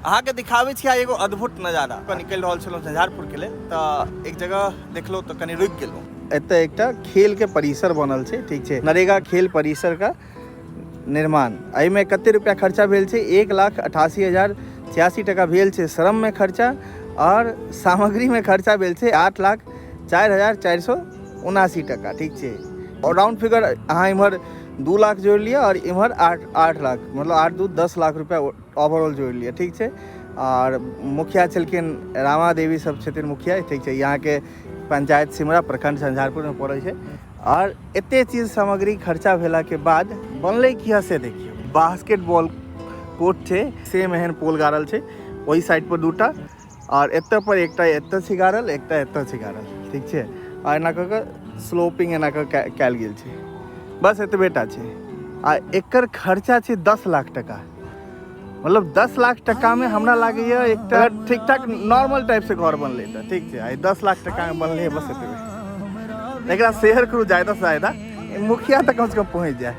अहाँ के दिखावे छी एगो अद्भुत नजारा। निकल रहल छलहुँ झंझारपुर के लिए तो एक जगह देखलो तो कनी रुक गेलहुँ। एतऽ एकटा खेल के परिसर बनल छै, ठीक छै, नरेगा खेल परिसर का निर्माण। एहिमे कते रुपया खर्चा भेल छै? 1,88,086 टका भेल छै श्रम में खर्चा, और सामग्री में खर्चा भेल छै 8,04,479 टका, ठीक छै। और राउंड फिगर अहाँ इम्हर 2 लाख जोड़ लिया और इम्हर 8 लाख, मतलब 8 दूँ 10 लाख रुपया ओवरऑल जोड़ लिया, ठीक छै। और मुखिया छलखिन रामा देवी सब छथिन मुखिया, ठीक छै। यहाँ के पंचायत सिमरा प्रखंड झंझारपुर में पड़े छै। और एते चीज सामग्री खर्चा भेला के बाद बनले किया से देखियो। बास्केटबॉल कोर्ट छै, सेम एहन पोल गाड़ल छै, वही साइड पर 2टा, और एतऽ पर एकटा एतऽ छै गाड़ल, एकटा एतऽ छै गाड़ल, ठीक छै। और एना कऽ स्लोपिंग एना कऽ कैल गेल छै, बस एतबेटा छै। आ एकर खर्चा छै 10 लाख टका। मतलब 10 लाख टका में हमरा लागैया एकटा ठीक ठाक नॉर्मल टाइप से घर बनले था, ठीक छै। आ 10 लाख टका में बनले बस एतबे। एकरा शेयर करू ज्यादा से ज्यादा, मुखिया तक कम से कम पहुँच जाए।